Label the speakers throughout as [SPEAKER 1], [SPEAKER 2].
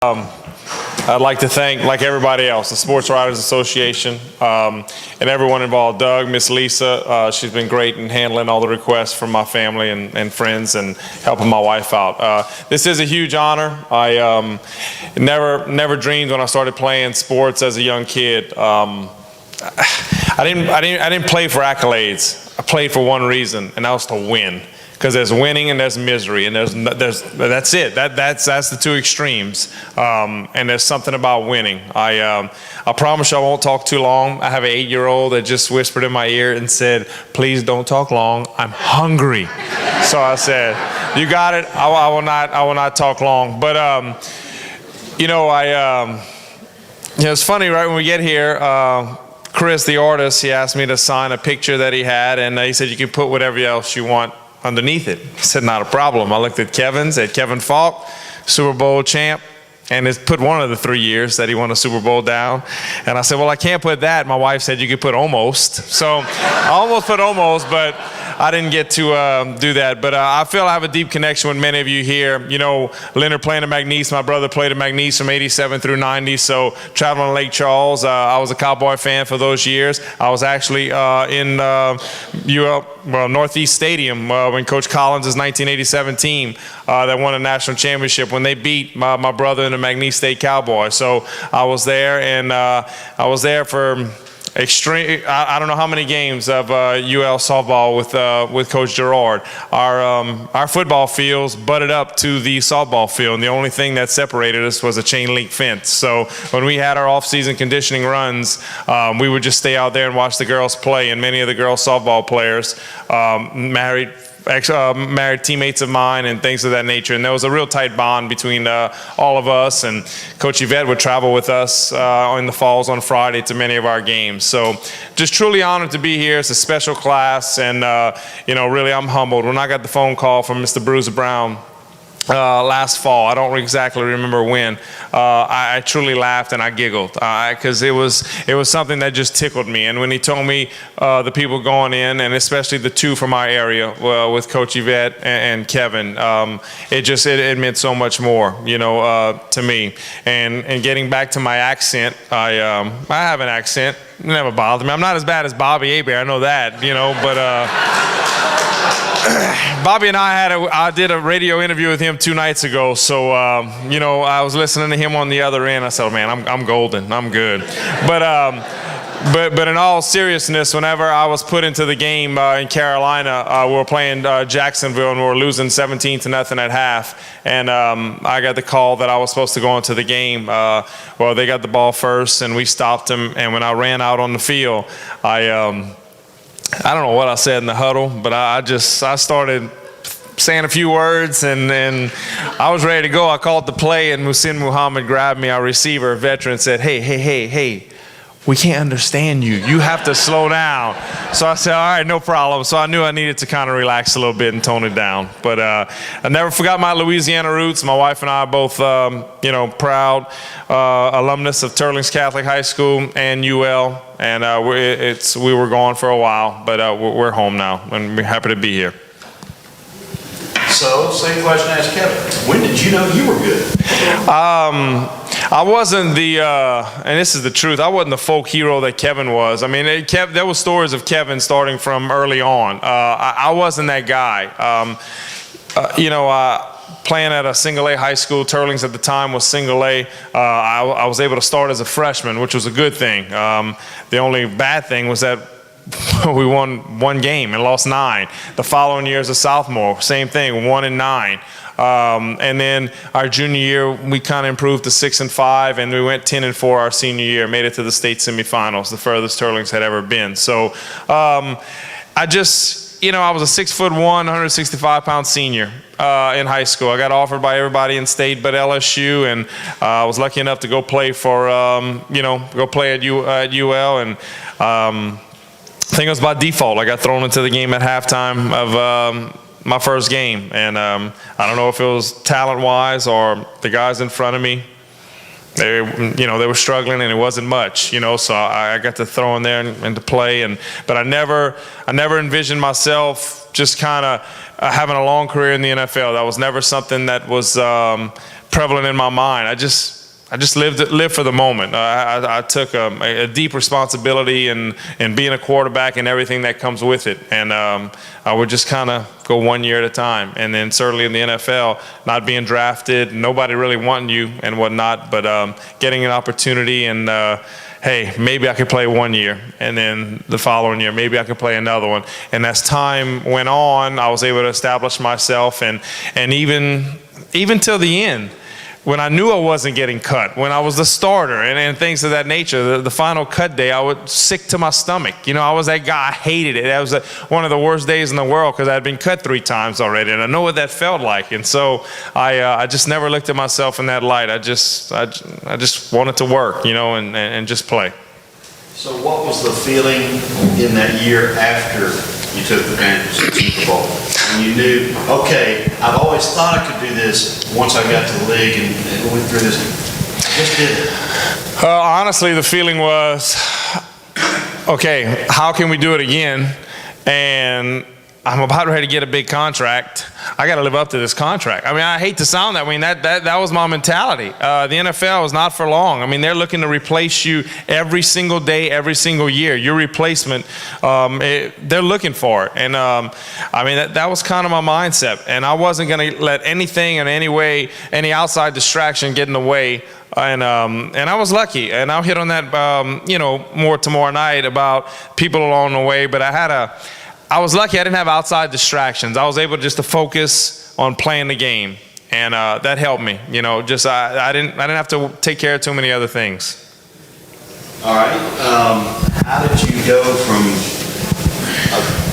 [SPEAKER 1] I'd like to thank, like everybody else, the Sports Writers Association and everyone involved. Doug, Miss Lisa, she's been great in handling all the requests from my family and friends and helping my wife out. This is a huge honor. I never dreamed when I started playing sports as a young kid. I didn't play for accolades. I played for one reason, and that was to win. Because there's winning and there's misery, and that's it. That's the two extremes. And there's something about winning. I promise you I won't talk too long. I have an 8-year-old that just whispered in my ear and said, "Please don't talk long. I'm hungry." So I said, "You got it. I will not talk long." But it's funny, right? When we get here, Chris, the artist, he asked me to sign a picture that he had, and he said, "You can put whatever else you want underneath it." I said, "Not a problem." I looked at Kevin, said Kevin Falk, Super Bowl champ, and it's put one of the 3 years that he won a Super Bowl down. And I said, "Well, I can't put that." My wife said, "You could put almost." So I almost put almost, but I didn't get to do that. But I feel I have a deep connection with many of you here. You know, Leonard playing at McNeese. My brother played at McNeese from 87 through 90. So traveling to Lake Charles, I was a Cowboy fan for those years. I was actually in UL, Northeast Stadium when Coach Collins' 1987 team that won a national championship when they beat my brother in the McNeese State Cowboys. So I was there, and I was there for extreme. I don't know how many games of UL softball with Coach Gerard. Our football fields butted up to the softball field, and the only thing that separated us was a chain link fence. So when we had our off-season conditioning runs, we would just stay out there and watch the girls play. And many of the girls softball players married teammates of mine and things of that nature, and there was a real tight bond between all of us. And Coach Yvette would travel with us in the falls on Friday to many of our games. So just truly honored to be here. It's a special class, and really I'm humbled. When I got the phone call from Mr. Bruce Brown last fall, I don't exactly remember when, I truly laughed and I giggled because it was something that just tickled me. And when he told me the people going in, and especially the two from our area with Coach Yvette and Kevin, it meant so much more, to me. And getting back to my accent, I have an accent. It never bothered me. I'm not as bad as Bobby Hebert, I know that, but Bobby and I did a radio interview with him 2 nights ago. So, I was listening to him on the other end. I said, "Oh, man, I'm golden. I'm good." But in all seriousness, whenever I was put into the game in Carolina, we were playing Jacksonville, and we were losing 17-0 at half. And I got the call that I was supposed to go into the game. Well, they got the ball first, and we stopped them. And when I ran out on the field, I don't know what I said in the huddle, but I started saying a few words, and I was ready to go. I called the play, and Muhsin Muhammad grabbed me, our receiver, veteran, said, hey, we can't understand you. You have to slow down. So I said, all right, no problem. So I knew I needed to kind of relax a little bit and tone it down. But I never forgot my Louisiana roots. My wife and I are both, proud alumnus of Turlings Catholic High School and UL. And we were gone for a while, but we're home now, and we're happy to be here.
[SPEAKER 2] So, same question I asked Kevin. When did you know you were good?
[SPEAKER 1] I wasn't and this is the truth, I wasn't the folk hero that Kevin was. I mean, there were stories of Kevin starting from early on. I wasn't that guy. Playing at a single A high school, Turlings at the time was single A. I was able to start as a freshman, which was a good thing. The only bad thing was that we won 1 game and lost 9. The following year as a sophomore, same thing, 1 and 9. And then our junior year, we kind of improved to 6 and 5, and we went 10 and 4 our senior year, made it to the state semifinals, the furthest Turlings had ever been. So I was a 6'1", 165-pound senior in high school. I got offered by everybody in state but LSU, and I was lucky enough to go play for, go play at UL, and I think it was by default. I got thrown into the game at halftime of my first game, and I don't know if it was talent-wise or the guys in front of me. They were struggling, and it wasn't much, so I got to throw in there and to play, but I never envisioned myself just kind of having a long career in the NFL. That was never something that was prevalent in my mind. I just lived for the moment. I took a deep responsibility in being a quarterback and everything that comes with it. And I would just kind of go 1 year at a time. And then certainly in the NFL, not being drafted, nobody really wanting you and whatnot, but getting an opportunity and hey, maybe I could play 1 year, and then the following year, maybe I could play another one. And as time went on, I was able to establish myself, and even till the end, when I knew I wasn't getting cut, when I was the starter and things of that nature, the final cut day, I was sick to my stomach. I was that guy. I hated it. That was one of the worst days in the world because I had been cut 3 times already, and I know what that felt like. And so I just never looked at myself in that light. I just wanted to work, and just play.
[SPEAKER 2] So what was the feeling in that year after you took the Panthers to the Super Bowl? And you knew, okay, I've always thought I could do this once I got to the league and went through this. I just did it.
[SPEAKER 1] Honestly, the feeling was, okay, how can we do it again? And I'm about ready to get a big contract. I got to live up to this contract. I mean, I hate to sound that way. That was my mentality. The NFL is not for long. I mean, they're looking to replace you every single day, every single year. Your replacement, they're looking for it. And I mean, that was kind of my mindset. And I wasn't going to let anything in any way, any outside distraction get in the way. And I was lucky. And I'll hit on that, more tomorrow night about people along the way. But I was lucky I didn't have outside distractions. I was able just to focus on playing the game, and that helped me. I didn't have to take care of too many other things.
[SPEAKER 2] All right. How did you go from a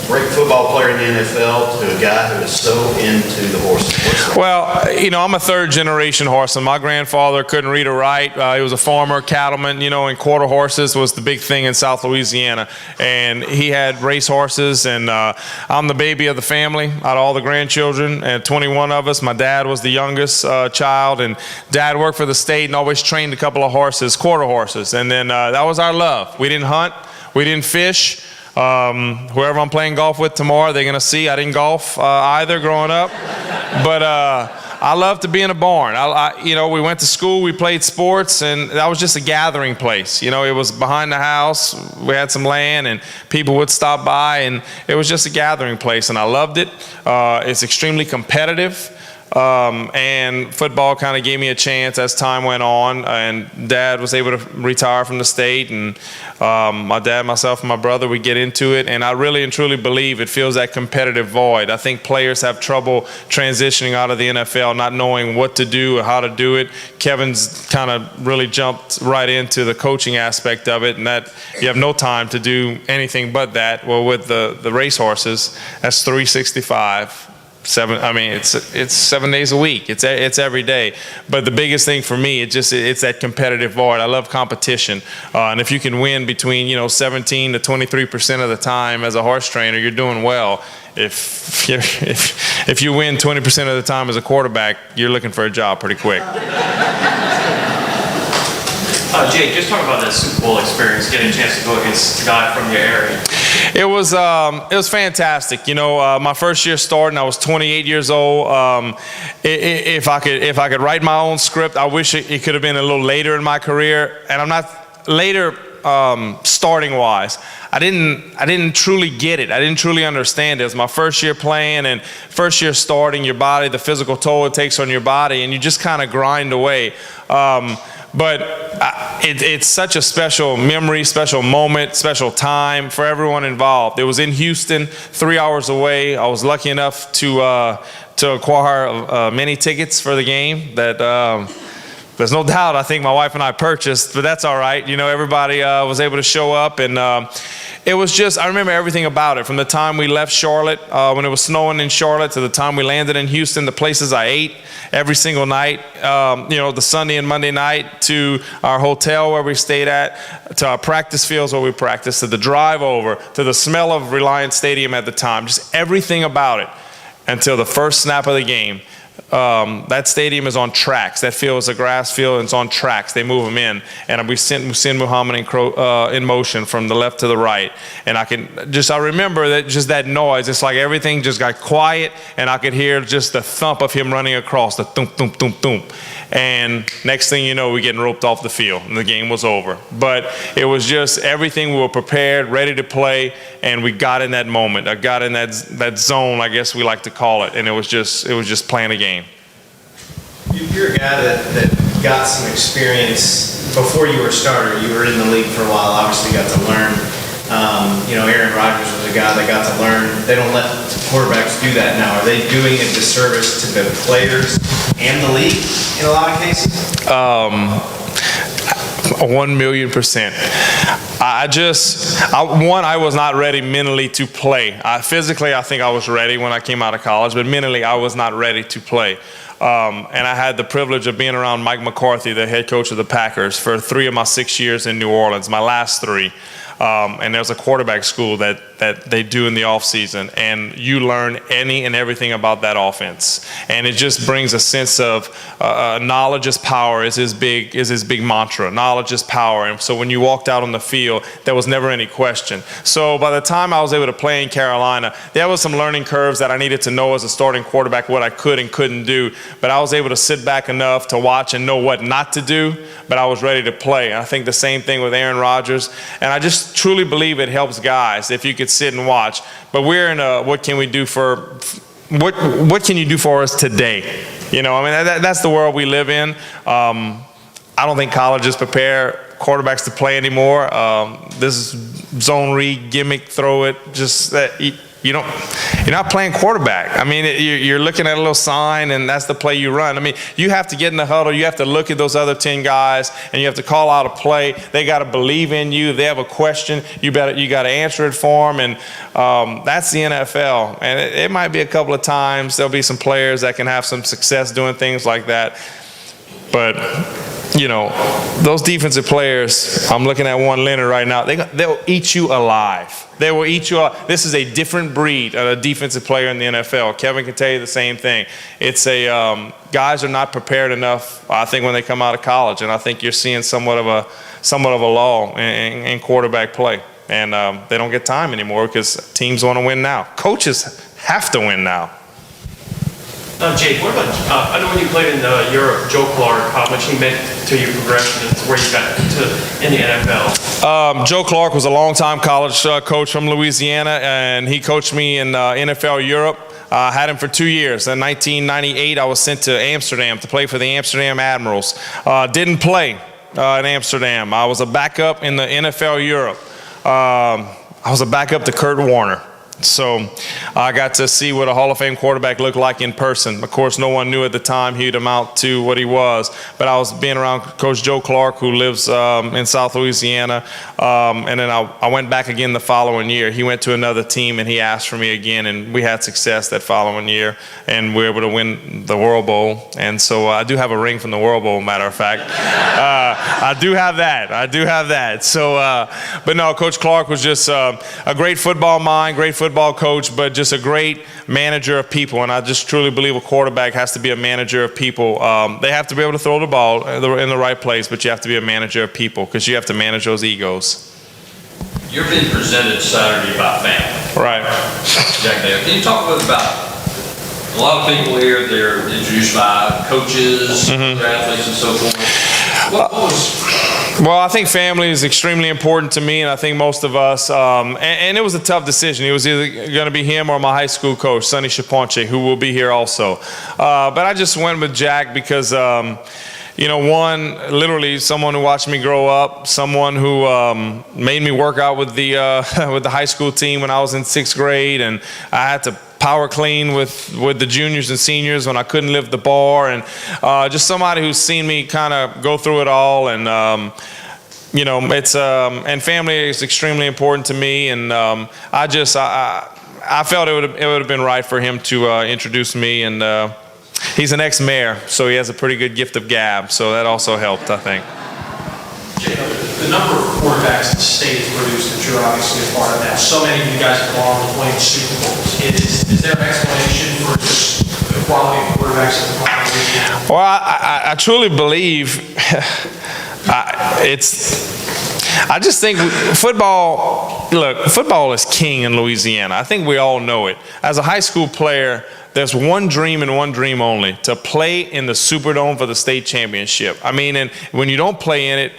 [SPEAKER 2] great football player in the NFL to a guy who is so into the horses?
[SPEAKER 1] Well, I'm a third generation horseman. My grandfather couldn't read or write. He was a farmer, cattleman, and quarter horses was the big thing in South Louisiana. And he had race horses, and I'm the baby of the family out of all the grandchildren, and 21 of us. My dad was the youngest child, and Dad worked for the state and always trained a couple of horses, quarter horses. And then that was our love. We didn't hunt. We didn't fish. Whoever I'm playing golf with tomorrow, they're going to see I didn't golf either growing up. But I love to be in a barn. We went to school, we played sports, and that was just a gathering place. It was behind the house. We had some land, and people would stop by, and it was just a gathering place, and I loved it. It's extremely competitive. And football kind of gave me a chance as time went on, and Dad was able to retire from the state, and my dad, myself, and my brother, we get into it, and I really and truly believe it fills that competitive void. I think players have trouble transitioning out of the NFL, not knowing what to do or how to do it. Kevin's kind of really jumped right into the coaching aspect of it, and that you have no time to do anything but that. Well, with the race horses, that's 365. It's 7 days a week. It's every day. But the biggest thing for me, it's that competitive void. I love competition, and if you can win between 17 to 23% of the time as a horse trainer, you're doing well. If you win 20% of the time as a quarterback, you're looking for a job pretty quick.
[SPEAKER 3] Jake, just talk about that Super Bowl experience, getting a chance to go against a guy from your area.
[SPEAKER 1] It was fantastic. My first year starting, I was 28 years old. If I could write my own script, I wish it could have been a little later in my career. And I'm not later starting wise. I didn't truly get it. I didn't truly understand it. It was my first year playing and first year starting. Your body, the physical toll it takes on your body, and you just kind of grind away. But it's such a special memory, special moment, special time for everyone involved. It was in Houston, 3 hours away. I was lucky enough to acquire many tickets for the game that there's no doubt I think my wife and I purchased, but that's all right. Everybody was able to show up, and it was just, I remember everything about it, from the time we left Charlotte, when it was snowing in Charlotte, to the time we landed in Houston, the places I ate every single night, the Sunday and Monday night, to our hotel where we stayed at, to our practice fields where we practiced, to the drive over, to the smell of Reliance Stadium at the time, just everything about it until the first snap of the game. that stadium is on tracks. That field is a grass field, and it's on tracks. They move them in, and we send Muhammad in motion from the left to the right. And I remember that noise. It's like everything just got quiet, and I could hear just the thump of him running across, the thump, thump, thump, thump. And next thing you know, we're getting roped off the field, and the game was over. But it was just everything. We were prepared, ready to play, and we got in that moment. I got in that zone, I guess we like to call it, and it was just playing a game.
[SPEAKER 4] You're a guy that got some experience before you were a starter. You were in the league for a while, obviously got to learn. Aaron Rodgers was a guy that got to learn. They don't let quarterbacks do that now. Are they doing a disservice to the players and the league in a lot of cases?
[SPEAKER 1] 1,000,000%. I was not ready mentally to play. Physically, I think I was ready when I came out of college, but mentally, I was not ready to play. And I had the privilege of being around Mike McCarthy, the head coach of the Packers, for 3 of my 6 years in New Orleans, my last 3. And there's a quarterback school that they do in the off season, and you learn any and everything about that offense. And it just brings a sense of knowledge is power is his big mantra. Knowledge is power. And so when you walked out on the field, there was never any question. So by the time I was able to play in Carolina, there was some learning curves that I needed to know as a starting quarterback what I could and couldn't do. But I was able to sit back enough to watch and know what not to do. But I was ready to play. And I think the same thing with Aaron Rodgers. And I just truly believe it helps guys if you could sit and watch. But we're in a what can you do for us today? You know, I mean, that's the world we live in. I don't think colleges prepare quarterbacks to play anymore. This zone read, gimmick, throw it, just that you're not playing quarterback. I mean, you're looking at a little sign, and that's the play you run. I mean, you have to get in the huddle. You have to look at those other 10 guys, and you have to call out a play. They got to believe in you. If they have a question, you got to answer it for them. And that's the NFL. And it might be a couple of times there'll be some players that can have some success doing things like that. But you know, those defensive players, I'm looking at one Leonard right now, they'll eat you alive. They will eat you alive. This is a different breed of a defensive player in the NFL. Kevin can tell you the same thing. It's guys are not prepared enough, I think, when they come out of college. And I think you're seeing somewhat of a lull in quarterback play. And they don't get time anymore because teams want to win now. Coaches have to win now.
[SPEAKER 3] Jake, what about, I know when you played in Europe, Joe Clark, how much he meant to your progression and to where you got to in the NFL?
[SPEAKER 1] Joe Clark was a long-time college coach from Louisiana, and he coached me in NFL Europe. I had him for 2 years. In 1998, I was sent to Amsterdam to play for the Amsterdam Admirals. Didn't play in Amsterdam. I was a backup in the NFL Europe. I was a backup to Kurt Warner. So I got to see what a Hall of Fame quarterback looked like in person. Of course, no one knew at the time he'd amount to what he was. But I was being around Coach Joe Clark, who lives in South Louisiana. And then I went back again the following year. He went to another team, and he asked for me again. And we had success that following year. And we were able to win the World Bowl. And so I do have a ring from the World Bowl, matter of fact. I do have that. So, but no, Coach Clark was just a great football mind, great football coach, but just a great manager of people. And I just truly believe a quarterback has to be a manager of people. They have to be able to throw the ball in the right place, but you have to be a manager of people because you have to manage those egos.
[SPEAKER 5] You're being presented Saturday by family.
[SPEAKER 1] Right.
[SPEAKER 5] Jack Dale. Can you talk a bit about a lot of people here, they're introduced by coaches, athletes, and so forth. What was...
[SPEAKER 1] Well, I think family is extremely important to me, and I think most of us, and it was a tough decision. It was either going to be him or my high school coach, Sonny Chaponche, who will be here also. But I just went with Jack because, one, literally someone who watched me grow up, someone who made me work out with the high school team when I was in 6th grade, and I had to power clean with the juniors and seniors when I couldn't lift the bar, and just somebody who's seen me kind of go through it all, and it's and family is extremely important to me, and I felt it would have been right for him to introduce me, and he's an ex-mayor, so he has a pretty good gift of gab, so that also helped, I think.
[SPEAKER 6] The number of quarterbacks the state has produced that you're obviously a part of that. So many of you guys have gone to 20 Super Bowls. Is there an explanation for just the quality of quarterbacks at the bottom of the league?
[SPEAKER 1] Well, I truly believe I just think football is king in Louisiana. I think we all know it. As a high school player, there's one dream and one dream only: to play in the Superdome for the state championship. I mean, and when you don't play in it,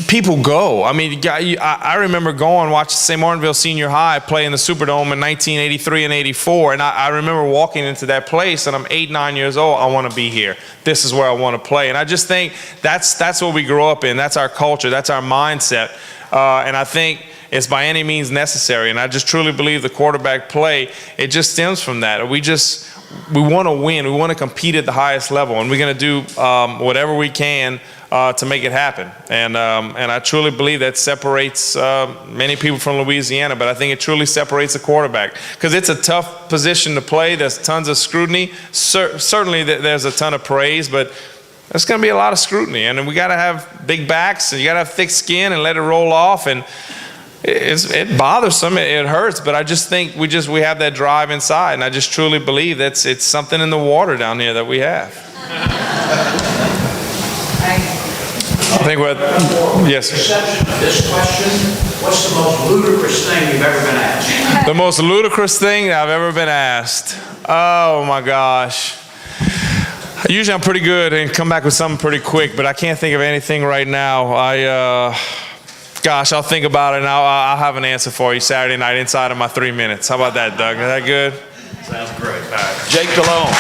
[SPEAKER 1] people go. I mean, I remember going watching St. Martinville Senior High play in the Superdome in 1983 and 84, and I remember walking into that place, and I'm 8, 9 years old. I want to be here. This is where I want to play. And I just think that's what we grew up in. That's our culture. That's our mindset. And I think it's by any means necessary. And I just truly believe the quarterback play, it just stems from that. We want to win. We want to compete at the highest level, and we're going to do whatever we can to make it happen. And I truly believe that separates many people from Louisiana, but I think it truly separates the quarterback, because it's a tough position to play. There's tons of scrutiny. Certainly there's a ton of praise, but there's going to be a lot of scrutiny, and we got to have big backs, and you got to have thick skin and let it roll off. And it bothers some, it hurts, but I just think we have that drive inside, and I just truly believe it's something in the water down here that we have. I think yes.
[SPEAKER 7] Perception of this question, what's the most ludicrous thing you've ever been asked?
[SPEAKER 1] The most ludicrous thing I've ever been asked. Oh my gosh. Usually I'm pretty good and come back with something pretty quick, but I can't think of anything right now. Gosh, I'll think about it, and I'll have an answer for you Saturday night inside of my 3 minutes. How about that, Doug? Is that good?
[SPEAKER 2] Sounds great.
[SPEAKER 1] All right.
[SPEAKER 2] Jake Delhomme.